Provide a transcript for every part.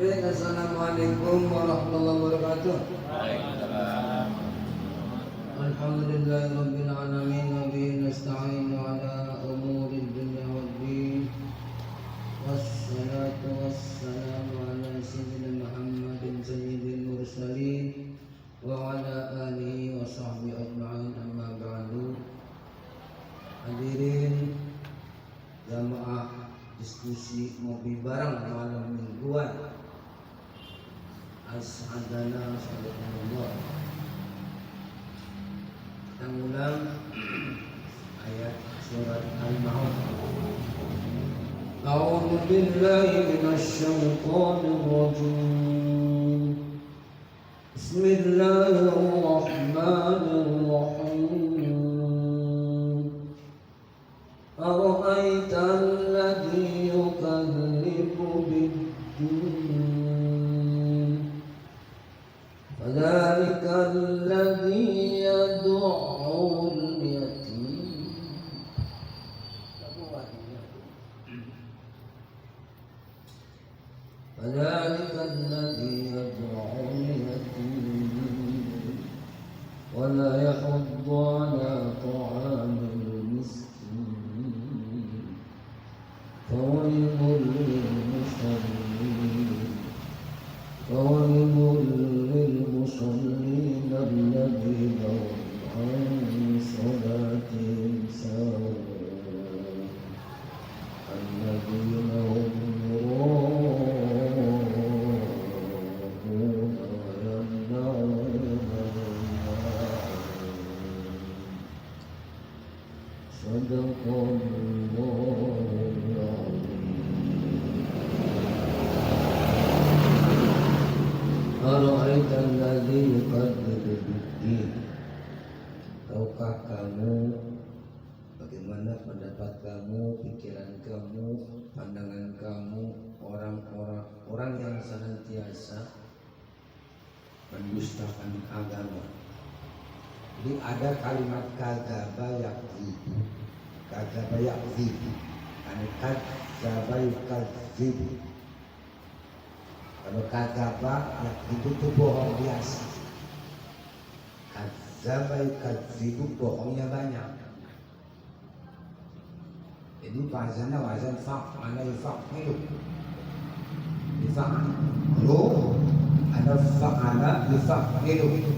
Baik, assalamualaikum warahmatullahi wabarakatuh. Waalaikumsalam. Alhamdulillahirabbil alamin wa bihi nasta'in ala umurid dunya waddin. Wassalatu wassalamu ala sayyidina Muhammadin sayyidil mursalin wa ala alihi wa sahbihi ajma'in, amma ba'du. Hadirin jamaah diskusi ngopi bareng malam mingguan, as'adana sallallahu. Kita ulang ayat surat Al-Maun. A'udzu billahi minasy syaithanir rajim. Bismillahirrahmanirrahim. Ara'aita alladhi yukadzibu bid-din, fadzalika alladhi yad'u al-yatim. Fadzalika alladhi yad'u al-yatim wa la yahuddu 'ala ta'amil miskin. فويل للمصلين الذين عن صلاتهم ساهون الذين هم يراءون ويمنعون الماعون. صدق الله. Ara'aita alladzi yukadzibu bid-din. Tahukah kamu bagaimana pendapat kamu, pikiran kamu, pandangan kamu orang yang senantiasa mendustakan agama. Jadi ada kalimat kadzaba yakdzibu. Kadzaba yakdzibu. Kadzaba yukadzibu. Kalau kadzaba itu tuh bohong biasa. Kadzaba yukadzibu, bohongnya banyak. Jadi bahasanya wazan fa'ala yufa'ilu. Yufa'ilu ada fa'ala yufa'ilu.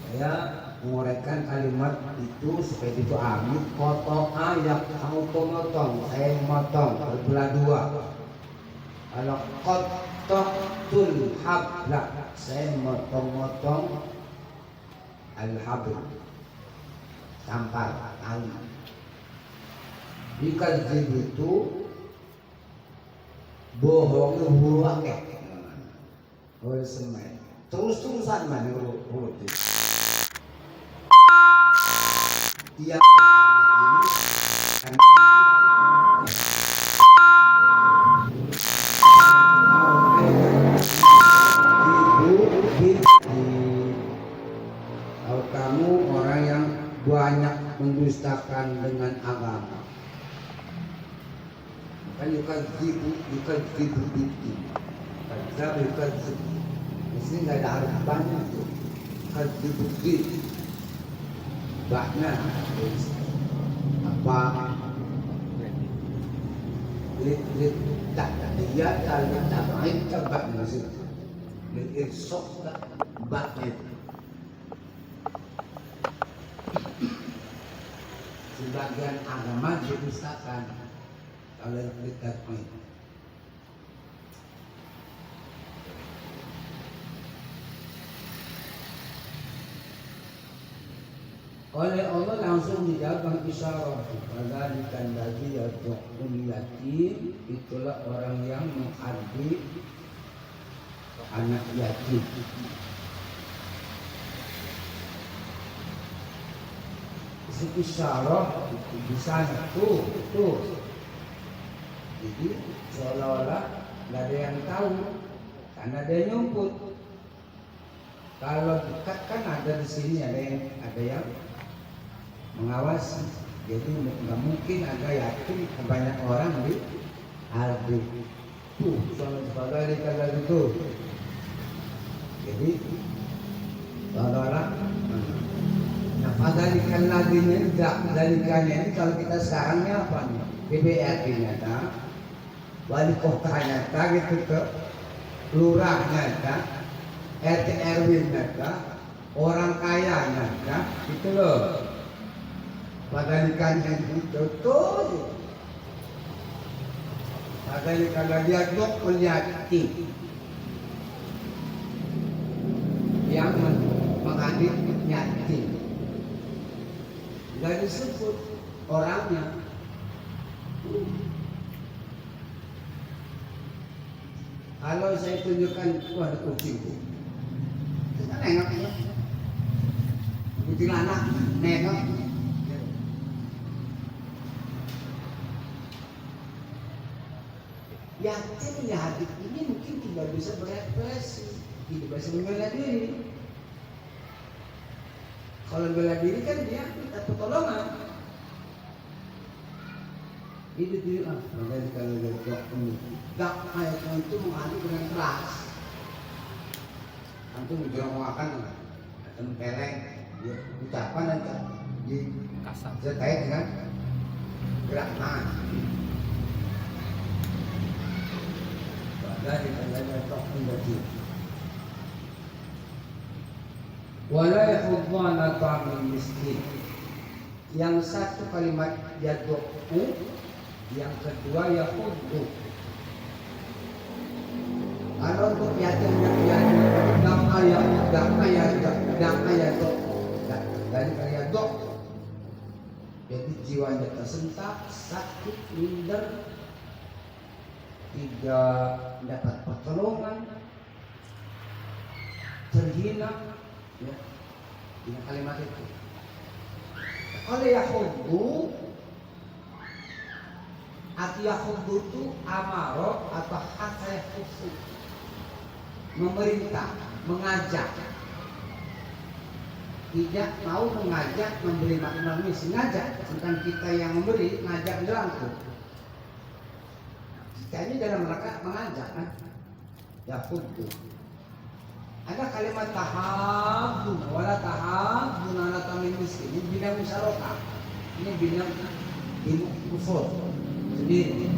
Saya menguraikan kalimat itu supaya itu ambil potong ayat, kamu potong, saya motong berbelah dua. Kalau qata'tul habla, saya motong al-habl, tampar tali. Dikadzib itu bohongnya buang ya, boleh semai terus-terusan mana urut dia kalau kamu orang yang banyak mendustakan dengan agama, kan yukadzibu bid-din, yukadzibu mesti nggak ada harus banyak tuh, yukadzibu bid-din. Bahnya apa tak dia tak baik tak nasi sok tak bahnya sebagian agama didustakan oleh kita. Oleh Allah langsung dijawab isyarat. Fadzalikan ladzi yad'ul yatim, itulah orang yang mengabdi anak yatim. Isyarat di sana tuh. Jadi seolah-olah nggak ada yang tahu karena ada yang nyumput. Kalau dekat kan ada di sini ada yang mengawasi. Jadi nggak mungkin ada yatim banyak orang di Adik tuh sangat padalikan lagi tuh. Jadi saudara, nah padalikan lagi ini, padalikannya ini kalau kita sekarang ini apa nih? BBRT nyata, wali kota nyata gitu ke lurah nyata, RT RW nyata, orang kaya nyata, gitu loh. Padalikannya itu tuh. Padalikan lagi dok yatim yang menghadir yatim, nggak disebut orangnya. Kalau saya tunjukkan, wah ada kucingku, kita nengok ya, kucing anak nengok. Yatim yatim ini mungkin tidak bisa berekspresi, tidak bisa membela diri. Kalau bela diri kan dia minta pertolongan. Itu dia makanya kalau dari dak ayat itu mengadu dengan keras. Antum menjeromoakan atau keleng, dia ucapan dan di kasar terkait dengan gerak tangan. Dari kalimat taqiyati wala yakhudhana ta'amil miskin. Yang satu kalimat yadu'u, yang kedua yakhudhu. Kalau untuk yatim yang dari yadu', jadi jiwanya tersentak, sakit, minder, tidak dapat pertolongan, terhina, ya, ini kalimat itu. Kalau yakhudhu, arti yakhudhu itu amarah atau hatta yakhudhu, memerintah, mengajak, tidak mau mengajak, memberi makan miskin, ngajak, bukan kita yang memberi, ngajak dirangkul. Ini dalam rangka mengajak kan? Ya khuddu. Ada kalimat tahabbun, wala tahabbun ala tamil miskin. Ini bina musyarakah. Ini bina ilmu usul sendiri.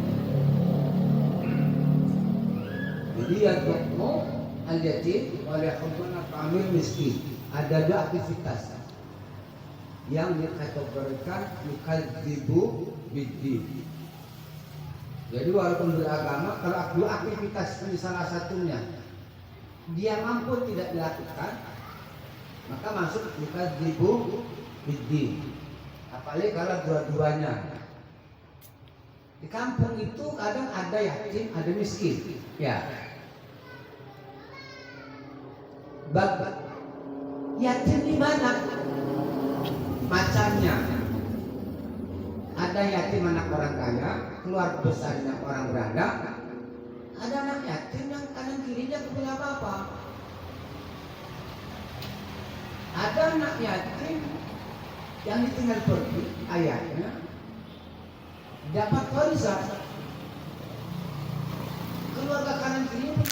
Jadi ya dokno al yatim wala yahubbun ala tamil miskin. Ada dua aktivitas yang dikategorikan yukadzibu bid-din. Jadi walaupun beragama, kalau dua aktivitas ini salah satunya dia mampu tidak dilakukan, maka masuk yukadzibu bid-din. Apalagi kalau dua-duanya. Di kampung itu kadang ada yatim, ada miskin. Ya. Yatim di mana? Macamnya. Ada yatim anak orang kaya, keluarga besarnya orang berada. Ada anak yatim yang kanan kirinya punya apa-apa. Ada anak yatim yang ditinggal pergi ayahnya, dapat warisan. Keluarga kanan kirinya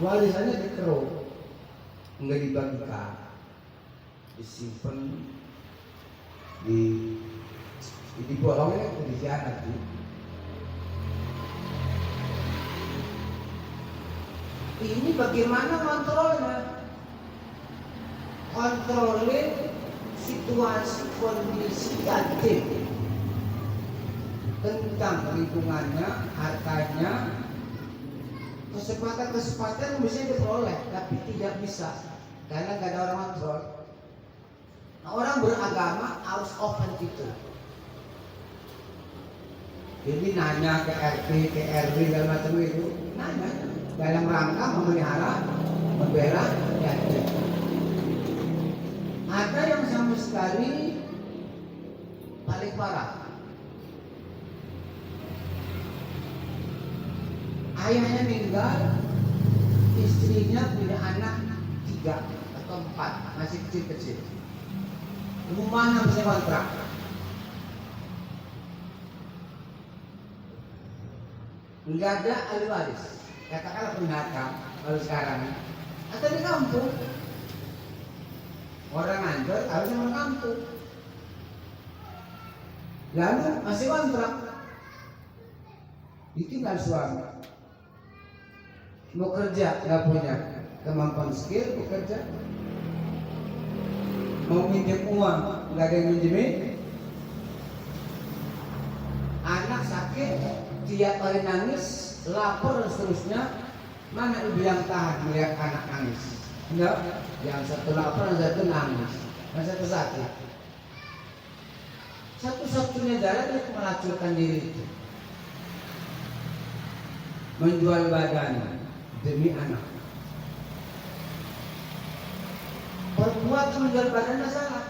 warisannya dikeruk, enggak dibagikan, disimpan di bolongnya dikhianati. Ini bagaimana kontrolnya? Kontrolin situasi kondisi yatim tentang lingkungannya, hartanya, kesempatan bisa diperoleh, tapi tidak bisa karena nggak ada orang kontrol. Nah, orang beragama harus open gitu. Jadi nanya ke RT, ke RW dan macam itu, nanya dalam rangka memelihara, membela yatim. Ada yang sama sekali paling parah. Ayahnya meninggal, istrinya punya anak 3 atau 4, masih kecil-kecil. Rumahnya bisa kontrak. nggak ada ahli waris. Katakanlah pendatang kalau sekarang atau di kampung orang Ancol harusnya orang kampung, lalu masih kontrak, ditinggal suami, mau kerja nggak punya kemampuan skill bekerja, mau minjem uang nggak ada yang minjemin, anak sakit tiap hari nangis, lapar dan seterusnya, mana ibu yang tahan melihat anak nangis? Enggak, yang satu lapar dan satu nangis, yang satu sakit. Satu-satunya jalan itu melacurkan diri itu, menjual badan demi anak. Perbuatan menjual badannya salah,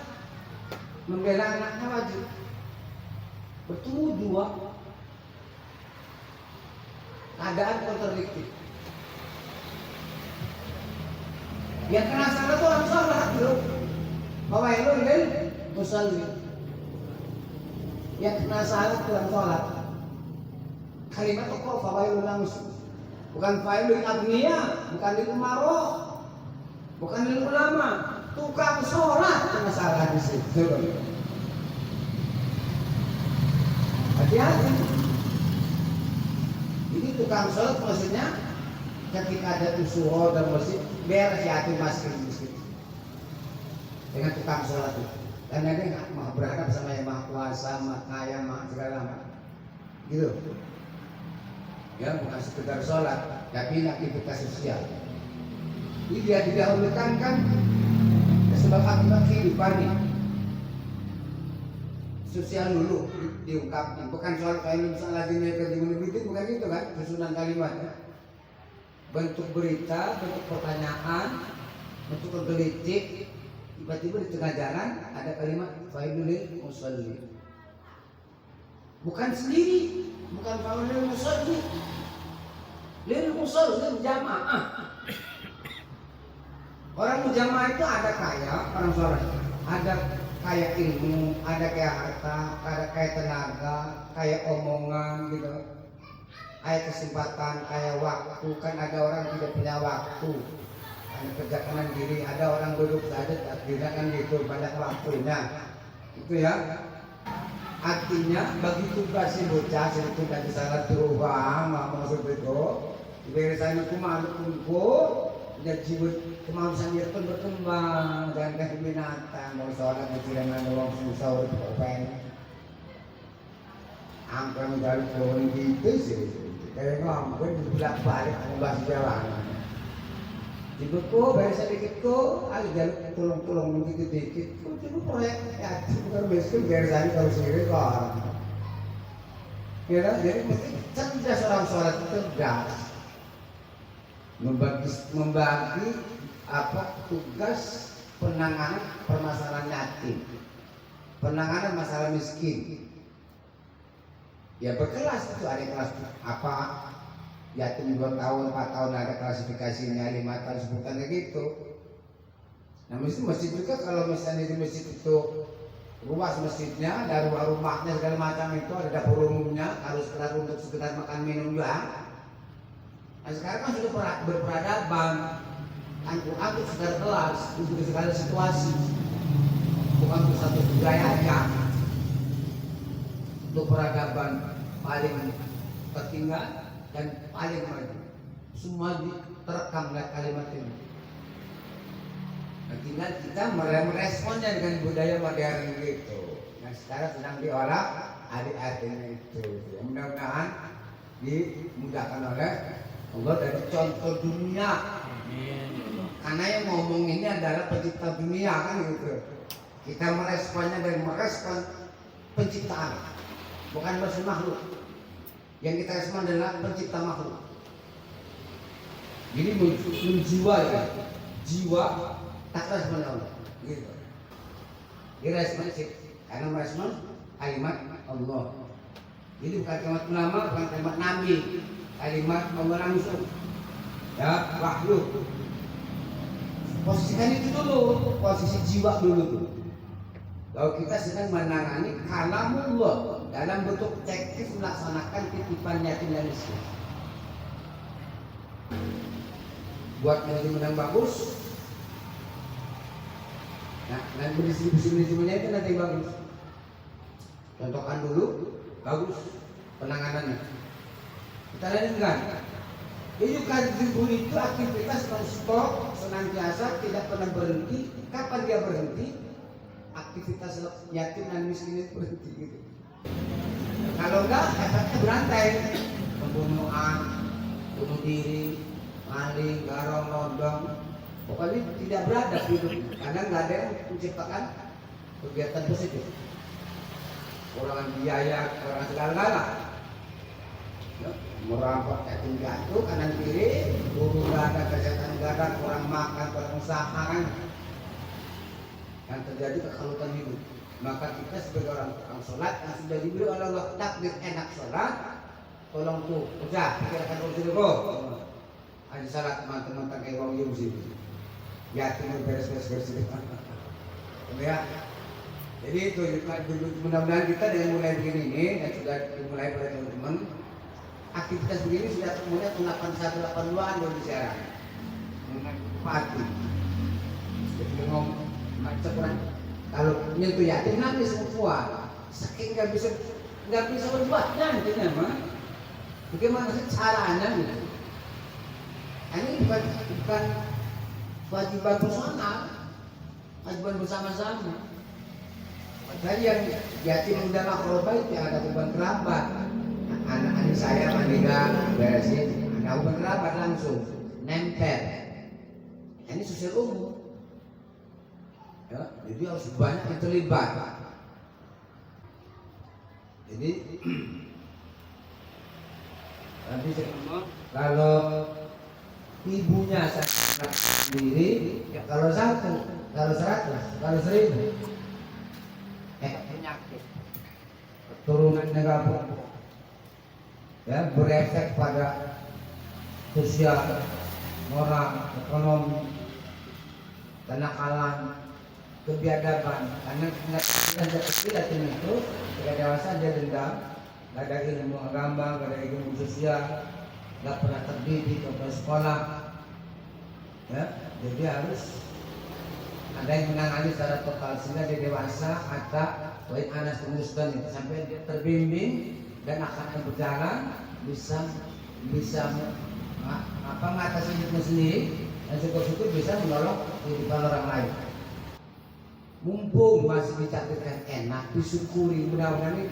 membela anaknya wajib. Bertemu dua keadaan kontradiktif. Yang kena salah itu orang sholat dulu. Fawailun lil musallin. Yang kena salah itu orang sholat. Kalimat itu kok fawailun langsung. Bukan fawailun agniya, bukan lil umaro, bukan lil ulama. Tukang sholat kena salah di situ. Hati-hati. Ini tukang sholat maksudnya ketika ada usuho dan masjid biar si hati masjid dengan tukang sholat itu. Karena dia nggak mau berhadap sama yang maha kuasa, maha kaya, maha segala macam. Gitu. Ya bukan sekedar sholat, tapi aktivitas sosial. Ini dia didahulukan kan sebab akibat kehidupan ini. Sosial dulu diungkapkan, bukan soal kayak misalnya lagi naik di menubitin, bukan gitu kan, susunan kalimatnya. Bentuk berita, bentuk pertanyaan, bentuk menggelitik, tiba-tiba di tengah jalan ada kalimat faidul musalli. Bukan sendiri, bukan faidul musalli, lil musalli jamaah. Orang jamaah itu ada kaya, orang sholat, ada kaya ilmu, ada kaya harta, ada kaya tenaga, kaya omongan gitu, kaya kesempatan, kaya waktu. Kan ada orang tidak punya waktu, hanya kerja kanan diri. Ada orang duduk saja tidak kan gitu, banyak waktunya. Itu ya. Artinya bagi tugas si bocah itu dari salah terubah, maksud itu. Beresan aku malu kumpul, dan jiwa kemanusiaan dia pun berkembang dan kasih binatang. Mau sholat kecilangan uang susah udah berpen angka menjadi pohon gitu sih kayak ngomong bolak balik bahasa Jawa dibeku bayar sedikit kok ayo jalur tolong dikit itu proyek ya bukan besok biar kalau sendiri kok ya jadi mesti cerdas orang sholat itu cerdas membagi apa tugas penanganan permasalahan yatim, penanganan masalah miskin. Ya berkelas itu, ada kelas apa yatim 2 tahun, 4 tahun ada klasifikasinya, 5 tahun, 10 tahun kayak gitu. Nah masjid juga kalau misalnya di masjid itu luas masjidnya, ada rumah-rumahnya segala macam itu, ada dapur umumnya, harus kelas untuk sekedar makan minum juga. Nah sekarang kan sudah berperadaban. Al-Quran itu segala kelas, untuk segala situasi, bukan untuk satu budaya aja. Untuk peradaban paling tertinggal dan paling maju, semua terekam oleh kalimat ini. Nah, tinggal kita meresponnya dengan budaya modern gitu. Nah sekarang sedang diolah adik-adiknya itu. Mudah-mudahan dimudahkan oleh Allah dari contoh dunia. Karena yang ngomong ini adalah pencipta dunia kan gitu. Kita meresponnya dari merespon penciptaan, bukan merespon makhluk. Yang kita respon adalah pencipta makhluk. Jadi menjiwa ya, jiwa tak respon Allah. Gitu. Direspon sih, karena merespon kalimat Allah. Jadi bukan kalimat ulama, bukan kalimat nabi, kalimat Allah langsung. Ya, wahyu. Posisikan itu dulu, posisi jiwa dulu tuh. Kalau kita sedang menangani kalamullah dalam bentuk teknis melaksanakan titipan yatim dan miskin. buat manajemen yang bagus. Nah, dan berdistribusi manajemennya itu nanti bagus. Contohkan dulu, bagus penanganannya. Kita lanjutkan. Kehidupan itu aktivitas non-stop, senantiasa, tidak pernah berhenti. Kapan dia berhenti? Aktivitas yatim dan miskin itu berhenti gitu. Kalau enggak, efeknya berantai. Pembunuhan, bunuh diri, maling, garong, nodong. Pokoknya tidak beradab hidup. Karena nggak ada yang menciptakan kegiatan positif. Kurangan biaya, kurangan segala-gala. Ya, merampok yatim piatu kanan kiri, guru nggak ada, kesehatan nggak ada, kurang makan, kurang usaha kan. Yang terjadi kekalutan hidup. Maka kita sebagai orang sholat yang sudah diberi oleh Allah takdir enak sholat, tolong tuh, ucap, pikirkan dulu. Aja salat teman-teman tak kayak wong sih. Yatim beres-beres ya. Jadi itu mudah-mudahan kita dengan mulai begini ini dan sudah dimulai oleh teman-teman. Aktivitas begini sudah mulai tahun 81-82an di Serang. Pati. Jadi ngomong macam kalau nyentuh yatim nangis semua. Saking nggak bisa berbuat nantinya mah. Bagaimana sih caranya gitu? Ini bukan kewajiban personal, kewajiban bersama-sama. Tadi yang yatim muda makroba itu ada beban kerabat. Anak-anak saya meninggal beresin, ada beban kerabat langsung nempel. Ini sosial umum. Ya, jadi harus banyak yang terlibat. Jadi nanti kalau ibunya sendiri, ya kalau 1, kalau 100, kalau 1000 penyakit turunan negara ya berefek pada sosial, moral, ekonomi, kenakalan, kebiadaban. Karena kita kecil itu ketika dewasa dia dendam, nggak ada ilmu agama, nggak ada ilmu sosial, nggak pernah terdidik, nggak pernah sekolah, ya. Jadi harus ada yang menangani secara total sehingga dia dewasa atau baik anak musdan itu sampai dia terbimbing dan akan berjalan bisa mengatasi hidupnya sendiri dan syukur-syukur bisa menolong kehidupan orang lain. Mumpung masih dicatatkan enak, disyukuri, mudah-mudahan ini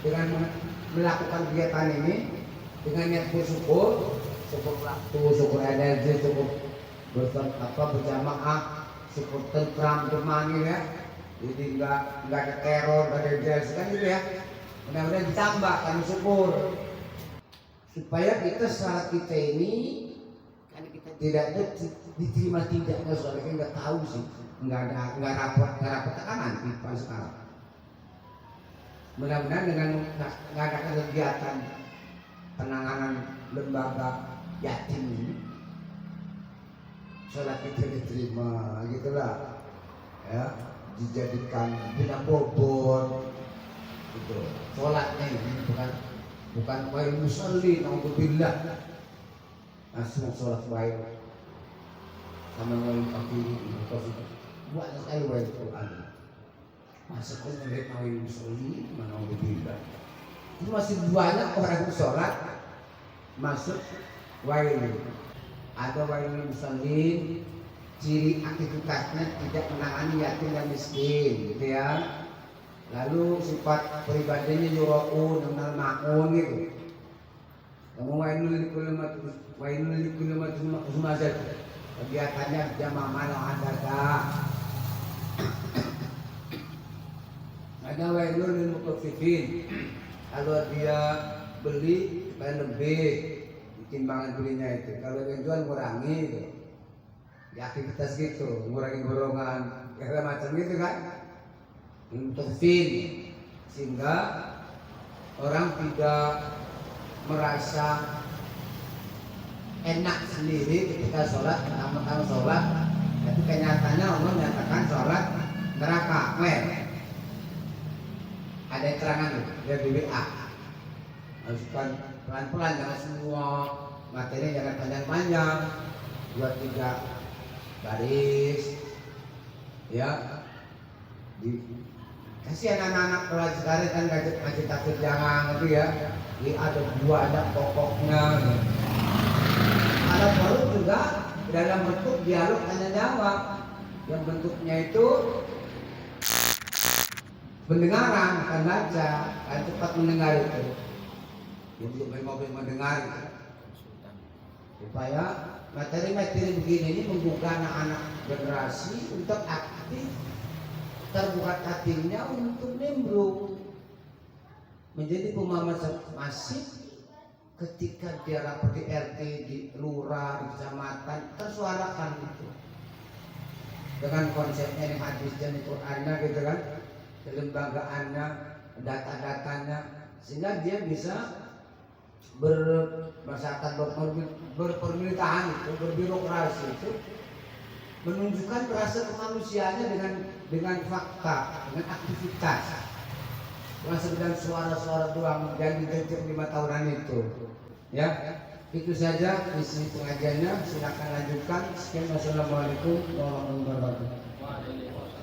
dengan melakukan kegiatan ini dengan niat bersyukur, syukur waktu, syukur energi, syukur berjamaah, syukur tentram, bermani ya. Jadi nggak ada teror, nggak ada jelas kan gitu ya. Mudah-mudahan ditambah karena syukur supaya kita saat kita ini kan kita tidak diterima tidaknya soalnya kita nggak tahu sih, nggak rapor tekanan di sekarang. Mudah-mudahan dengan nggak ada kegiatan penanganan lembaga yatim ini, sholat kita diterima gitulah ya, dijadikan bina bobot gitu. Sholatnya ini bukan wail musalli, naudzubillah. Nah, semua sholat wail sama wail kafiri itu buat sekali wail Quran. Masa kau melihat wail musalli, naudzubillah. Itu masih banyak orang sholat masuk wail. Ada wail musalli, ciri aktivitasnya tidak menangani yatim dan miskin gitu ya. Lalu sifat pribadinya yuraun, mengenal ma'un gitu. Kamu wailul likulli mazat. Kegiatannya jamaah malam ada. Ada wailul lil mutaffifin. Kalau dia beli supaya lebih timbangan belinya itu. Kalau dia jual kurangi gitu. Di aktivitas gitu, ngurangi borongan, segala macam gitu kan. Untuk sehingga orang tidak merasa enak sendiri ketika sholat, pertama sholat, tapi kenyataannya Allah menyatakan sholat neraka. Ada keterangan dari BBA. Haruskan pelan-pelan, jangan semua materi jangan panjang-panjang, 2-3 baris, ya. Kasih anak-anak kelas sekarang kan ngaji takbir jangan gitu ya. Jadi ada pokoknya. Ada baru juga dalam bentuk dialog tanya jawab, yang bentuknya itu pendengaran, bukan baca, kan cepat mendengar itu. Untuk mobil mendengar itu. Supaya materi-materi begini ini membuka anak-anak generasi untuk aktif, terbuka hatinya untuk nimbrung, menjadi pemahaman masif. Ketika dia rapat di RT, di lurah, di kecamatan, tersuarakan itu dengan konsepnya yang hadisnya di Qur'annya gitu kan, kelembagaannya, data-datanya, sehingga dia bisa berpemerintahan itu, berbirokrasi itu, menunjukkan rasa kemanusiaannya dengan fakta, dengan aktivitas. Bukan sekedar suara-suara doang dan didetik 5 tahunan itu. Ya, itu saja isi pengajiannya. Silakan lanjutkan. Sekian, wassalamualaikum warahmatullahi wabarakatuh.